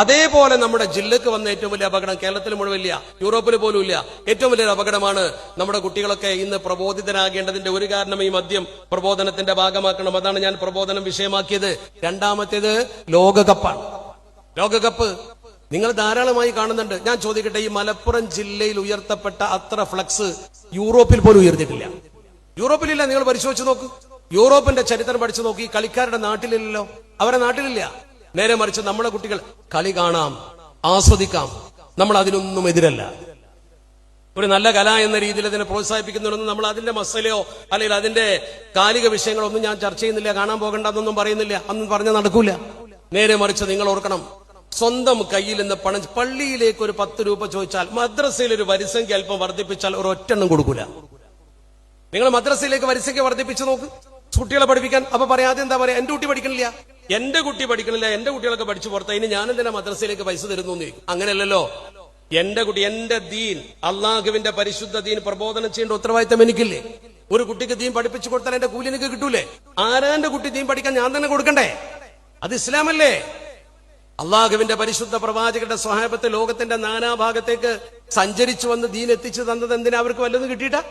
അതേപോലെ നമ്മുടെ ജില്ലക്ക് വന്ന ഏറ്റവും വലിയ അപകടം കേരളത്തിൽ മുഴുവനില്ല, യൂറോപ്പിൽ പോലും ഇല്ല. ഏറ്റവും വലിയൊരു അപകടമാണ് നമ്മുടെ കുട്ടികളൊക്കെ ഇന്ന് പ്രബോധിതരാകേണ്ടതിന്റെ ഒരു കാരണം ഈ മദ്യം പ്രബോധനത്തിന്റെ ഭാഗമാക്കണം. അതാണ് ഞാൻ പ്രബോധനം വിഷയമാക്കിയത്. രണ്ടാമത്തേത് ലോകകപ്പാണ്. ലോകകപ്പ് നിങ്ങൾ ധാരാളമായി കാണുന്നുണ്ട്. ഞാൻ ചോദിക്കട്ടെ, ഈ മലപ്പുറം ജില്ലയിൽ ഉയർത്തപ്പെട്ട അത്ര ഫ്ലക്സ് യൂറോപ്പിൽ പോലും ഉയർന്നിട്ടില്ല. യൂറോപ്പിലില്ല. നിങ്ങൾ പരിശോധിച്ച് നോക്കൂ. യൂറോപ്പിന്റെ ചരിത്രം പഠിച്ചു നോക്കി. കളിക്കാരുടെ നാട്ടിലില്ലല്ലോ, അവരുടെ നാട്ടിലില്ല. നേരെ മറിച്ച് നമ്മുടെ കുട്ടികൾ കളി കാണാം, ആസ്വദിക്കാം. നമ്മൾ അതിനൊന്നും എതിരല്ല. ഒരു നല്ല കല എന്ന രീതിയിൽ അതിനെ പ്രോത്സാഹിപ്പിക്കുന്നതൊന്നും നമ്മൾ അതിന്റെ മസലയോ അല്ലെങ്കിൽ അതിന്റെ കാലിക വിഷയങ്ങളൊന്നും ഞാൻ ചർച്ച ചെയ്യുന്നില്ല. കാണാൻ പോകണ്ടെന്നൊന്നും പറയുന്നില്ല, അന്നും പറഞ്ഞാൽ നടക്കൂല. നേരെ മറിച്ച് നിങ്ങൾ ഓർക്കണം, സ്വന്തം കയ്യിൽ നിന്ന് പണം പള്ളിയിലേക്ക് ഒരു 10 രൂപ ചോദിച്ചാൽ മദ്രസയിൽ ഒരു വരിസംഖ്യ അല്പം വർദ്ധിപ്പിച്ചാൽ ഒരു ഒറ്റെണ്ണം കൊടുക്കൂല. നിങ്ങൾ മദ്രസയിലേക്ക് വരിസംഖ്യ വർദ്ധിപ്പിച്ചു നോക്ക് കുട്ടികളെ പഠിപ്പിക്കാൻ. അപ്പൊ പറയാതെ എന്താ പറയാ, എന്റെ കുട്ടി പഠിക്കണില്ല, എന്റെ കുട്ടി പഠിക്കണില്ല, എന്റെ കുട്ടികളൊക്കെ പഠിച്ചു പുറത്ത്, ഇനി ഞാൻ എന്തിനാ മദ്രസയിലേക്ക് പൈസ തരുന്നു എന്ന് ചോദിക്കും. അങ്ങനെയല്ലല്ലോ. എന്റെ കുട്ടി, എന്റെ ദീൻ, അള്ളാഹുവിന്റെ പരിശുദ്ധ ദീൻ പ്രബോധനം ചെയ്യേണ്ട ഉത്തരവാദിത്തം എനിക്കില്ലേ? ഒരു കുട്ടിക്ക് ദീൻ പഠിപ്പിച്ചു കൊടുത്താൽ എന്റെ കൂലി എനിക്ക് കിട്ടൂലേ? ആരാന്റെ കുട്ടി ദീൻ പഠിക്കാൻ ഞാൻ തന്നെ കൊടുക്കണ്ടേ? അത് ഇസ്ലാമല്ലേ? അള്ളാഹുവിന്റെ പരിശുദ്ധ പ്രവാചകരുടെ സ്വഹാബത്ത് ലോകത്തിന്റെ നാനാഭാഗത്തേക്ക് സഞ്ചരിച്ചു വന്ന് ദീൻ എത്തിച്ചു തന്നത് എന്തിനാ? അവർക്ക് വല്ലതും കിട്ടിയിട്ടാ?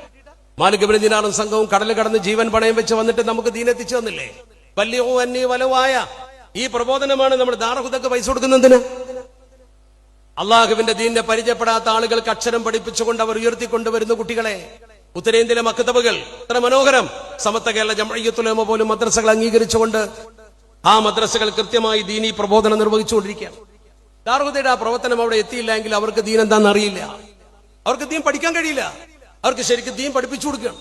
മാലിക് ഇബ്നു ദിനാറും സംഘവും കടൽ കടന്ന് ജീവൻ പണയം വെച്ച് വന്നിട്ട് നമുക്ക് ദീൻ എത്തിച്ചു തന്നില്ലേ? വലിയ അന്യ വലവായ ഈ പ്രബോധനമാണ് നമ്മൾ ദാറുഹുദക്ക് പൈസ കൊടുക്കുന്നതിന്. അള്ളാഹുവിന്റെ ദീനിനെ പരിചയപ്പെടാത്ത ആളുകൾക്ക് അക്ഷരം പഠിപ്പിച്ചുകൊണ്ട് അവർ ഉയർത്തിക്കൊണ്ടുവരുന്ന കുട്ടികളെ. ഉത്തരേന്ത്യയിലെ മക്തബുകൾ എത്ര മനോഹരം. സമസ്ത കേരള ജംഇയ്യത്തുൽ ഉലമ പോലും മദ്രസകൾ അംഗീകരിച്ചുകൊണ്ട് ആ മദ്രസകൾ കൃത്യമായി ദീനീ പ്രബോധനം നിർവഹിച്ചുകൊണ്ടിരിക്കുകയാണ്. ദാറുഹുദയുടെ ആ പ്രവർത്തനം അവിടെ എത്തിയില്ല എങ്കിൽ അവർക്ക് ദീൻ എന്താണെന്ന് അറിയില്ല, അവർക്ക് ദീൻ പഠിക്കാൻ കഴിയില്ല. അവർക്ക് ശരിക്കും ദീൻ പഠിപ്പിച്ചു കൊടുക്കണം.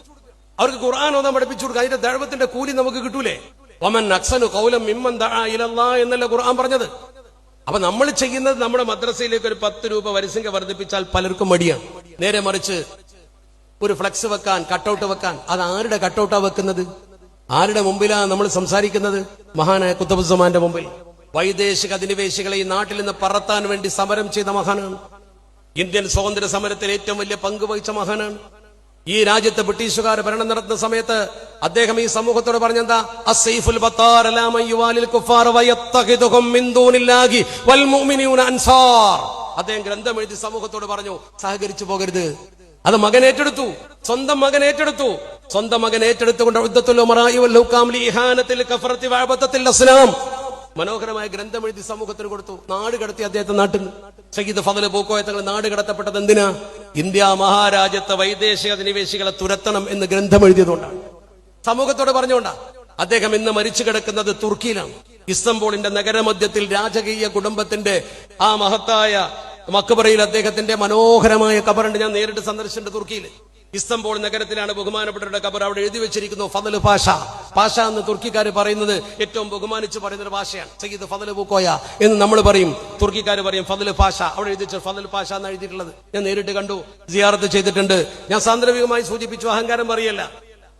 അവർക്ക് ഖുർആൻ ഓതാൻ പഠിപ്പിച്ചു കൊടുക്കുക. അതിന്റെ ദഅവത്തിന്റെ കൂലി നമുക്ക് കിട്ടൂലേ? വമൻ അക്സനു ഖൗലൻ മിമ്മൻ ദഅ ഇലല്ലാഹ് എന്നല്ല ഖുർആൻ പറഞ്ഞത്. അപ്പൊ നമ്മൾ ചെയ്യുന്നത് നമ്മുടെ മദ്രസയിലേക്ക് ഒരു 10 രൂപ വരിസംഖ്യ വർദ്ധിപ്പിച്ചാൽ പലർക്കും മടിയാണ്. നേരെ മറിച്ച് ഒരു ഫ്ലക്സ് വെക്കാൻ, കട്ടൗട്ട് വെക്കാൻ, അത് ആരുടെ കട്ടൗട്ടാ വെക്കുന്നത്? ആരുടെ മുമ്പിലാണ് നമ്മൾ സംസാരിക്കുന്നത്? മഹാനായ ഖുത്ബുസ്സമാന്റെ മുമ്പിൽ. വൈദേശിക അധിനിവേശികളെ ഈ നാട്ടിൽ നിന്ന് പറത്താൻ വേണ്ടി സമരം ചെയ്ത മഹാനാണ്. ഇന്ത്യൻ സ്വാതന്ത്ര്യ സമരത്തിൽ ഏറ്റവും വലിയ പങ്ക് വഹിച്ച മഹാനാണ്. ഈ രാജ്യത്ത് ബ്രിട്ടീഷുകാർ ഭരണം നടത്തുന്ന സമയത്ത് അദ്ദേഹം ഈ സമൂഹത്തോട് പറഞ്ഞെന്താ? അസ്സൈഫുൽ ബത്താർ അലാ മൻ യുവാലിൽ കുഫാർ വയത്തഖിദുഹും മിൻ ദൂനില്ലാഹി വൽ മുഅ്മിനൂന അൻസാർ. അദ്ദേഹം ഗ്രന്ഥം എഴുതി സമൂഹത്തോട് പറഞ്ഞു, സഹകരിച്ചു പോകരുത്. അത് മകൻ ഏറ്റെടുത്തു, സ്വന്തം മകൻ ഏറ്റെടുത്തു. സ്വന്തം മകൻ ഏറ്റെടുത്തുകൊണ്ട് ഉദ്ദത്തുൽ ഉമറാഇ വൽ ഹുകാം ലി ഇഹാനത്തിൽ കഫറത്തി വഅബദത്തിൽ അസ്നാം മനോഹരമായ ഗ്രന്ഥം എഴുതി സമൂഹത്തിന് കൊടുത്തു. നാട് കടത്തി അദ്ദേഹത്തെ നാട്ടിൽ. സയ്യിദ് ഫضل പൂക്കോയ തങ്ങൾ നാട് കടത്തപ്പെട്ടത് എന്തിനാ? ഇന്ത്യ മഹാരാജ്യത്തെ വൈദേശിക അധിനിവേശികളെ തുരത്തണം എന്ന് ഗ്രന്ഥം എഴുതിയതുകൊണ്ടാണ്, സമൂഹത്തോട് പറഞ്ഞുകൊണ്ടാ. അദ്ദേഹം ഇന്ന് മരിച്ചു കിടക്കുന്നത് തുർക്കിയിലാണ്. ഇസ്തംബൂളിന്റെ നഗരമധ്യത്തിൽ രാജകീയ കുടുംബത്തിന്റെ ആ മഹത്തായ മക്ബറയിൽ അദ്ദേഹത്തിന്റെ മനോഹരമായ കബറുണ്ട്. ഞാൻ നേരിട്ട് സന്ദർശിച്ചിട്ടുണ്ട് തുർക്കിയിൽ. ഇസ്തംബൂൾ നഗരത്തിലാണ് ബഹുമാനപ്പെട്ടവരുടെ കബർ. അവിടെ എഴുതി വെച്ചിരിക്കുന്നു ഫضل പാഷ. പാഷ എന്ന് തുർക്കിക്കാർ പറയുന്നത് ഏറ്റവും ബഹുമാനിച്ച് പറയുന്ന ഒരു ഭാഷയാണ്. സയ്യിദ് ഫضل പൂക്കോയ എന്ന് നമ്മൾ പറയും, തുർക്കിക്കാർ പറയും ഫضل പാഷ. അവിടെ എഴുതിച്ച ഫضل പാഷ എന്ന് എഴുതിയിട്ടുള്ളത് ഞാൻ നേരിട്ട് കണ്ടു, സിയാറത്ത് ചെയ്തിട്ടുണ്ട്. ഞാൻ സാന്ദർഭികമായി സൂചിപ്പിച്ചു, അഹങ്കാരം പറയല്ല.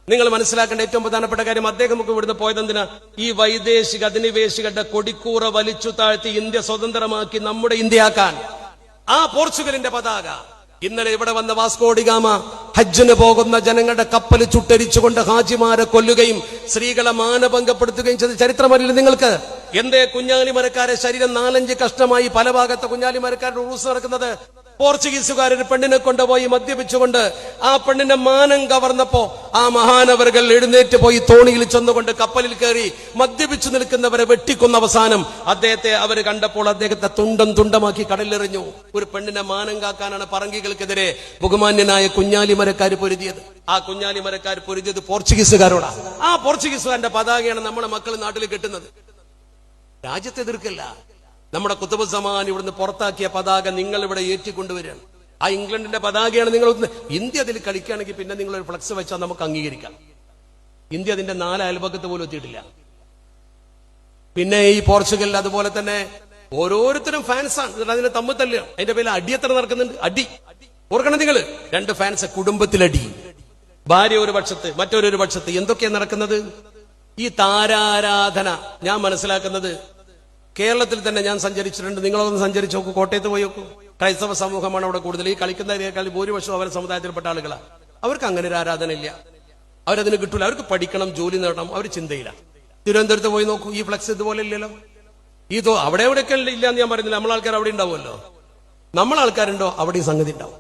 നിങ്ങൾ മനസ്സിലാക്കേണ്ട ഏറ്റവും പ്രധാനപ്പെട്ട കാര്യം, അദ്ദേഹം നമുക്ക് ഇവിടുന്ന് പോയതെന്തിനാ? ഈ വൈദേശിക അധിനിവേശികളുടെ കൊടിക്കൂറ വലിച്ചു താഴ്ത്തി ഇന്ത്യ സ്വതന്ത്രമാക്കി നമ്മുടെ ഇന്ത്യയാക്കാൻ. ആ പോർച്ചുഗലിന്റെ പതാക ഇന്നലെ ഇവിടെ വന്ന വാസ്കോ ഡി ഗാമ ഹജ്ജിന് പോകുന്ന ജനങ്ങളുടെ കപ്പൽ ചുട്ടരിച്ചുകൊണ്ട് ഹാജിമാരെ കൊല്ലുകയും സ്ത്രീകളെ മാനഭംഗപ്പെടുത്തുകയും ചെയ്ത ചരിത്രമറിയില്ല നിങ്ങൾക്ക്? എന്തേ കുഞ്ഞാലിമരക്കാരെ ശരീരം 4-5 കഷ്ണമായി പല ഭാഗത്തെ കുഞ്ഞാലിമരക്കാരുടെ ഉറൂസ് നടക്കുന്നത്? പോർച്ചുഗീസുകാരൊരു പെണ്ണിനെ കൊണ്ടുപോയി മദ്യപിച്ചുകൊണ്ട് ആ പെണ്ണിന്റെ മാനം കവർന്നപ്പോ ആ മഹാനവറുകൾ എഴുന്നേറ്റ് പോയി തോണിയിൽ ചെന്നുകൊണ്ട് കപ്പലിൽ കയറി മദ്യപിച്ചു നിൽക്കുന്നവരെ വെട്ടിക്കൊന്ന അവസാനം അദ്ദേഹത്തെ അവർ കണ്ടപ്പോൾ അദ്ദേഹത്തെ തുണ്ടം തുണ്ടമാക്കി കടലിലെറിഞ്ഞു. ഒരു പെണ്ണിന്റെ മാനം കാക്കാനാണ് പറങ്കികൾക്കെതിരെ ബഹുമാന്യനായ കുഞ്ഞാലിമരക്കാർ പൊരുതിയത്. ആ കുഞ്ഞാലിമരക്കാർ പൊരുതിയത് പോർച്ചുഗീസുകാരോടാ. ആ പോർച്ചുഗീസുകാരന്റെ പതാകയാണ് നമ്മുടെ മക്കൾ നാട്ടിൽ കെട്ടുന്നത്. രാജ്യത്തെ എതിർക്കല്ല. നമ്മുടെ ഖുത്ബുസ്സമാൻ ഇവിടുന്ന് പുറത്താക്കിയ പതാക നിങ്ങൾ ഇവിടെ ഏറ്റിക്കൊണ്ടുവരികയാണ്. ആ ഇംഗ്ലണ്ടിന്റെ പതാകയാണ് നിങ്ങൾ. ഇന്ത്യ അതിൽ കളിക്കുകയാണെങ്കിൽ പിന്നെ നിങ്ങൾ ഒരു ഫ്ലക്സ് വെച്ചാൽ നമുക്ക് അംഗീകരിക്കാം. ഇന്ത്യ അതിന്റെ 4 അയൽപക്കത്ത് പോലും എത്തിയിട്ടില്ല. പിന്നെ ഈ പോർച്ചുഗൽ അതുപോലെ തന്നെ ഓരോരുത്തരും ഫാൻസാണ്. അതിന് തമ്മിൽ തല്ലുകയാണ്. അതിന്റെ പേരിൽ അടിയത്ര നടക്കുന്നുണ്ട്. അടി ഓർക്കണം നിങ്ങൾ. 2 ഫാൻസ്, കുടുംബത്തിലടി, ഭാര്യ ഒരു പക്ഷത്ത് മറ്റൊരു പക്ഷത്ത്. എന്തൊക്കെയാണ് നടക്കുന്നത്? ഈ താരാരാധന. ഞാൻ മനസ്സിലാക്കുന്നത് കേരളത്തിൽ തന്നെ ഞാൻ സഞ്ചരിച്ചിട്ടുണ്ട്. നിങ്ങളൊന്ന് സഞ്ചരിച്ചു നോക്കൂ, കോട്ടയത്ത് പോയി നോക്കൂ. ക്രൈസ്തവ സമൂഹമാണ് അവിടെ കൂടുതൽ. ഈ കളിക്കുന്നതിനേക്കാൾ ഭൂരിപക്ഷം അവരുടെ സമുദായത്തിൽപ്പെട്ട ആളുകളാണ്. അവർക്ക് അങ്ങനെ ഒരു ആരാധന ഇല്ല, അവരതിന് കിട്ടൂല. അവർക്ക് പഠിക്കണം, ജോലി നേടണം, അവർ ചിന്തയില്ല. തിരുവനന്തപുരത്ത് പോയി നോക്കൂ, ഈ ഫ്ലക്സ് ഇതുപോലെ ഇല്ലല്ലോ. ഇതോ അവിടെ എവിടെയൊക്കെ ഇല്ല എന്ന് ഞാൻ പറയുന്നില്ല. നമ്മളാൾക്കാർ അവിടെ ഉണ്ടാവുമല്ലോ. നമ്മളാൾക്കാരുണ്ടോ അവിടെ ഈ സംഗതി ഉണ്ടാവും.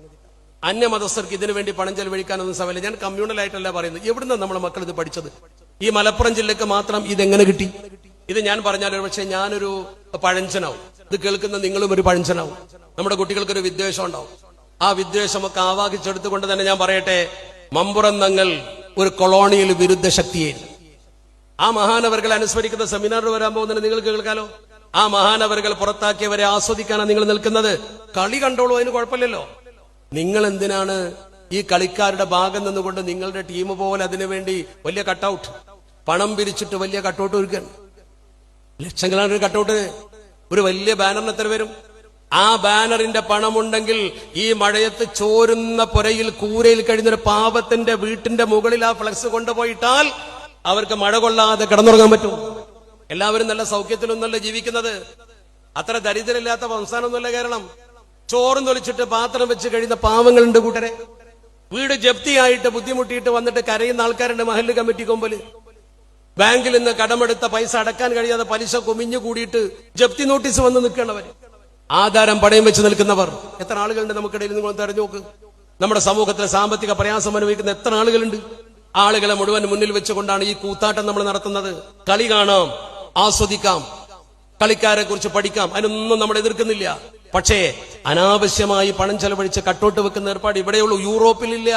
അന്യമതസ്ഥർക്ക് ഇതിനു വേണ്ടി പണം ചെലവഴിക്കാനൊന്നും സമയമില്ല. ഞാൻ കമ്മ്യൂണലായിട്ടല്ല പറയുന്നത്. എവിടുന്ന നമ്മുടെ മക്കൾ ഇത് പഠിച്ചത്? ഈ മലപ്പുറം ജില്ലക്ക് മാത്രം ഇതെങ്ങനെ കിട്ടി? ഇത് ഞാൻ പറഞ്ഞാൽ പക്ഷെ ഞാനൊരു പഴഞ്ചനാവും, ഇത് കേൾക്കുന്ന നിങ്ങളും ഒരു പഴഞ്ചനാവും. നമ്മുടെ കുട്ടികൾക്കൊരു വിദ്വേഷം ഉണ്ടാവും. ആ വിദ്വേഷമൊക്കെ ആവാഹിച്ചെടുത്തുകൊണ്ട് തന്നെ ഞാൻ പറയട്ടെ, മമ്പുറം തങ്ങൾ ഒരു കൊളോണിയൽ വിരുദ്ധ ശക്തിയായിരുന്നു. ആ മഹാനവറുകളെ അനുസ്മരിക്കുന്ന സെമിനാറിൽ വരാൻ പോകുന്നതിന് നിങ്ങൾക്ക് കേൾക്കാലോ. ആ മഹാനവറുകൾ പുറത്താക്കിയവരെ ആസ്വദിക്കാനാണ് നിങ്ങൾ നിൽക്കുന്നത്. കളി കണ്ടോളൂ, അതിന് കുഴപ്പമില്ലല്ലോ. നിങ്ങൾ എന്തിനാണ് ഈ കളിക്കാരുടെ ഭാഗം നിന്നുകൊണ്ട് നിങ്ങളുടെ ടീം പോലെ അതിനുവേണ്ടി വലിയ കട്ടൗട്ട്, പണം പിരിച്ചിട്ട് വലിയ കട്ടൗട്ട് ഒരുക്കാൻ? ലക്ഷങ്ങളാണ് ഒരു കട്ടൗട്ട്. ഒരു വലിയ ബാനറിന് എത്ര വരും? ആ ബാനറിന്റെ പണമുണ്ടെങ്കിൽ ഈ മഴയത്ത് ചോരുന്ന പുരയിൽ കൂരയിൽ കഴിയുന്നൊരു പാവത്തിന്റെ വീട്ടിന്റെ മുകളിൽ ആ ഫ്ലക്സ് കൊണ്ടുപോയിട്ടാൽ അവർക്ക് മഴ കൊള്ളാതെ കിടന്നുറങ്ങാൻ പറ്റും. എല്ലാവരും നല്ല സൗഖ്യത്തിലൊന്നല്ല ജീവിക്കുന്നത്. അത്ര ദരിദ്രമില്ലാത്ത സംസ്ഥാനമൊന്നുമല്ല കേരളം. ചോറും തൊലിച്ചിട്ട് പാത്രം വെച്ച് കഴിയുന്ന പാവങ്ങളുണ്ട് കൂട്ടരെ. വീട് ജപ്തിയായിട്ട് ബുദ്ധിമുട്ടിയിട്ട് വന്നിട്ട് കരയുന്ന ആൾക്കാരുണ്ട് മഹല്ല് കമ്മിറ്റി കൊമ്പല്. ബാങ്കിൽ നിന്ന് കടമെടുത്ത പൈസ അടക്കാൻ കഴിയാതെ പലിശ കുമിഞ്ഞു കൂടിയിട്ട് ജപ്തി നോട്ടീസ് വന്ന് നിൽക്കണവർ. ആധാരം പടയം വെച്ച് നിൽക്കുന്നവർ എത്ര ആളുകളുണ്ട് നമുക്കിടയിൽ? നിങ്ങൾ തെരഞ്ഞു നോക്ക്. നമ്മുടെ സമൂഹത്തിലെ സാമ്പത്തിക പ്രയാസം അനുഭവിക്കുന്ന എത്ര ആളുകളുണ്ട്? ആളുകളെ മുഴുവൻ മുന്നിൽ വെച്ചുകൊണ്ടാണ് ഈ കൂത്താട്ടം നമ്മൾ നടത്തുന്നത്. കളി കാണാം, ആസ്വദിക്കാം, കളിക്കാരെ കുറിച്ച് പഠിക്കാം, അതിനൊന്നും നമ്മൾ എതിർക്കുന്നില്ല. പക്ഷേ അനാവശ്യമായി പണം ചെലവഴിച്ച് കട്ടോട്ട് വെക്കുന്ന ഏർപ്പാട് ഇവിടെയുള്ളൂ, യൂറോപ്പിലില്ല,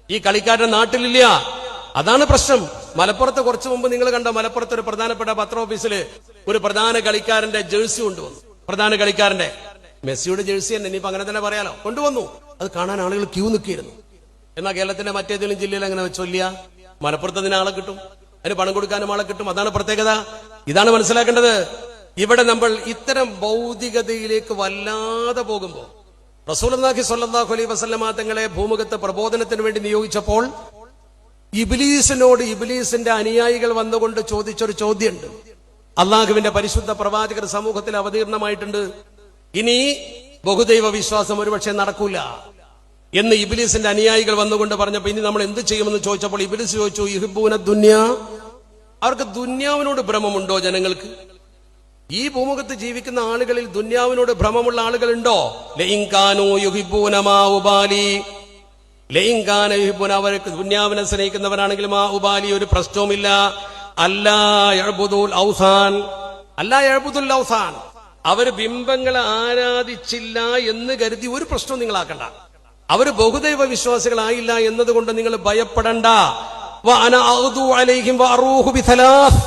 ഈ കളിക്കാരുടെ നാട്ടിലില്ല. അതാണ് പ്രശ്നം. മലപ്പുറത്ത് കുറച്ചു മുമ്പ് നിങ്ങൾ കണ്ട മലപ്പുറത്ത് ഒരു പ്രധാനപ്പെട്ട പത്ര ഓഫീസിൽ ഒരു പ്രധാന കളിക്കാരന്റെ ജേഴ്സി കൊണ്ടുവന്നു. പ്രധാന കളിക്കാരന്റെ മെസ്സിയുടെ ജേഴ്സി തന്നെ, ഇനിയിപ്പോ അങ്ങനെ തന്നെ പറയാലോ, കൊണ്ടുവന്നു. അത് കാണാൻ ആളുകൾ ക്യൂ നിൽക്കിയിരുന്നു. എന്നാൽ കേരളത്തിന്റെ മറ്റേതെങ്കിലും ജില്ലയിൽ അങ്ങനെ വെച്ചോല്ല. മലപ്പുറത്ത് അതിന് ആളെ കിട്ടും, അതിന് പണം കൊടുക്കാനും ആളെ കിട്ടും. അതാണ് പ്രത്യേകത. ഇതാണ് മനസ്സിലാക്കേണ്ടത്. ഇവിടെ നമ്മൾ ഇത്തരം ഭൗതികതയിലേക്ക് വല്ലാതെ പോകുമ്പോൾ റസൂലുള്ളാഹി സ്വല്ലല്ലാഹു അലൈഹി വസല്ലമ തങ്ങളെ ഭൂമുഖത്ത് പ്രബോധനത്തിന് വേണ്ടി നിയോഗിച്ചപ്പോൾ ഇബ്ലീസിനോട് ഇബ്ലീസിന്റെ അനുയായികൾ വന്നുകൊണ്ട് ചോദിച്ചൊരു ചോദ്യമുണ്ട്. അള്ളാഹുവിന്റെ പരിശുദ്ധ പ്രവാചകർ സമൂഹത്തിൽ അവതീർണമായിട്ടുണ്ട്. ഇനി ബഹുദൈവ വിശ്വാസം ഒരുപക്ഷെ നടക്കൂല എന്ന് ഇബ്ലീസിന്റെ അനുയായികൾ വന്നുകൊണ്ട് പറഞ്ഞപ്പോ ഇനി നമ്മൾ എന്ത് ചെയ്യുമെന്ന് ചോദിച്ചപ്പോൾ ഇബ്ലീസ് ചോദിച്ചു, യുഹിബ്ബൂന ദുനിയ, അവർക്ക് ദുന്യാവിനോട് ഭ്രമമുണ്ടോ ജനങ്ങൾക്ക്? ഈ ഭൂമുഖത്ത് ജീവിക്കുന്ന ആളുകളിൽ ദുന്യാവിനോട് ഭ്രമമുള്ള ആളുകളുണ്ടോ? ലഇൻകാനൂ യുഹിബ്ബൂന മാ ഉബാലി, ലഇൻകാന യുഹിബ്ബൂന, അവർക്ക് ദുന്യാവിനെ സ്നേഹിക്കുന്നവരാണെങ്കിൽ മാ ഉബാലി, ഒരു പ്രശ്നവുമില്ല. അല്ലാ യഅ്ബുദുൽ ഔസാൻ, അല്ലാ യഅ്ബുദുൽ ഔസാൻ, അവര് ബിംബങ്ങളെ ആരാധിച്ചില്ല എന്ന് കരുതി ഒരു പ്രശ്നവും നിങ്ങളാക്കണ്ട. അവര് ബഹുദൈവ വിശ്വാസികളായില്ല എന്നതുകൊണ്ട് നിങ്ങൾ ഭയപ്പെടണ്ട. വഅന അഗ്ദു അലൈഹിം വഅറൂഹു ബിസലാസ്,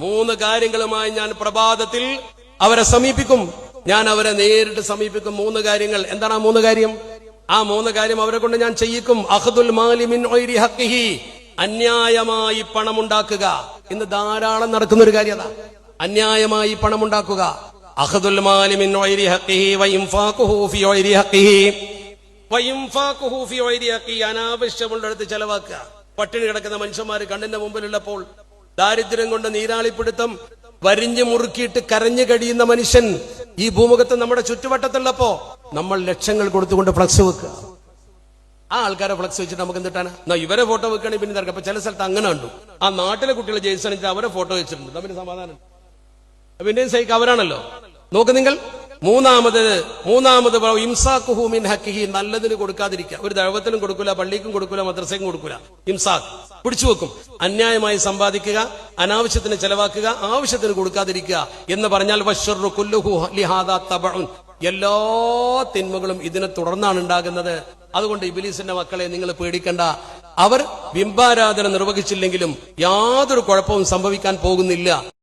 മൂന്ന് കാര്യങ്ങളുമായി ഞാൻ പ്രഭാതത്തിൽ അവരെ സമീപിക്കും. ഞാൻ അവരെ നേരിട്ട് സമീപിക്കും. മൂന്ന് കാര്യങ്ങൾ. എന്താണ് ആ മൂന്ന് കാര്യം? ആ മൂന്ന് കാര്യം അവരെ കൊണ്ട് ഞാൻ ചെയ്യിക്കും. അഖ്ദുൽ മാലി മിൻ ഗൈരി ഹഖ്ഖിഹി, അന്യായമായി പണമുണ്ടാക്കുക. ഇന്ന് ധാരാളം നടക്കുന്ന ഒരു കാര്യം അതാ, അന്യായമായി പണമുണ്ടാക്കുക. അഖ്ദുൽ മാലി മിൻ ഗൈരി ഹഖ്ഖിഹി വഇൻഫാഖുഹു ഫീ ഗൈരി ഹഖ്ഖിഹി, വഇൻഫാഖുഹു ഫീ ഗൈരി ഹഖ്ഖിഹി, അനാവശ്യമുള്ളിടത്ത് ചെലവാക്കുക. പട്ടിണി കിടക്കുന്ന മനുഷ്യന്മാർ കണ്ണിന്റെ മുമ്പിലുള്ളപ്പോൾ, ദാരിദ്ര്യം കൊണ്ട് നീരാളിപ്പിടുത്തം വരിഞ്ഞു മുറുക്കിയിട്ട് കരഞ്ഞു കഴിയുന്ന മനുഷ്യൻ ഈ ഭൂമുഖത്ത് നമ്മുടെ ചുറ്റുവട്ടത്തുള്ളപ്പോ നമ്മൾ ലക്ഷങ്ങൾ കൊടുത്തുകൊണ്ട് ഫ്ലക്സ് വെക്കുക. ആ ആൾക്കാരെ ഫ്ലക്സ് വെച്ചിട്ട് നമുക്ക് എന്തിട്ടാണ്? ഇവരെ ഫോട്ടോ വെക്കുകയാണെങ്കിൽ പിന്നെ നടക്കാം. അപ്പൊ ചില സ്ഥലത്ത് അങ്ങനെ കണ്ടു, ആ നാട്ടിലെ കുട്ടികളെ ജയിച്ചണിച്ച് അവരെ ഫോട്ടോ വെച്ചിട്ടുണ്ട്, തമ്മിൽ സമാധാനം. പിന്നെ സൈക്ക് അവരാണല്ലോ. നോക്ക് നിങ്ങൾ. മൂന്നാമത് ഇംസാഖുഹു മിൻ ഹഖ്ഖിഹി, നല്ലതിന് കൊടുക്കാതിരിക്കുക. ഒരു ദൈവത്തിനും കൊടുക്കൂല, പള്ളിക്കും കൊടുക്കൂല, മദ്രസയ്ക്കും കൊടുക്കൂല. ഇംസാഖ്, പിടിച്ചു വെക്കും. അന്യായമായി സമ്പാദിക്കുക, അനാവശ്യത്തിന് ചെലവാക്കുക, ആവശ്യത്തിന് കൊടുക്കാതിരിക്കുക എന്ന് പറഞ്ഞാൽ വശർറു കുല്ലുഹു ലിഹാദാ തബഉൻ, എല്ലാ തിന്മകളും ഇതിനെ തുടർന്നാണ് ഉണ്ടാകുന്നത്. അതുകൊണ്ട് ഇബ്ലീസിന്റെ മക്കളെ നിങ്ങൾ പേടിക്കണ്ട. അവർ ബിംബാരാധന നിർവഹിച്ചില്ലെങ്കിലും യാതൊരു കുഴപ്പവും സംഭവിക്കാൻ പോകുന്നില്ല.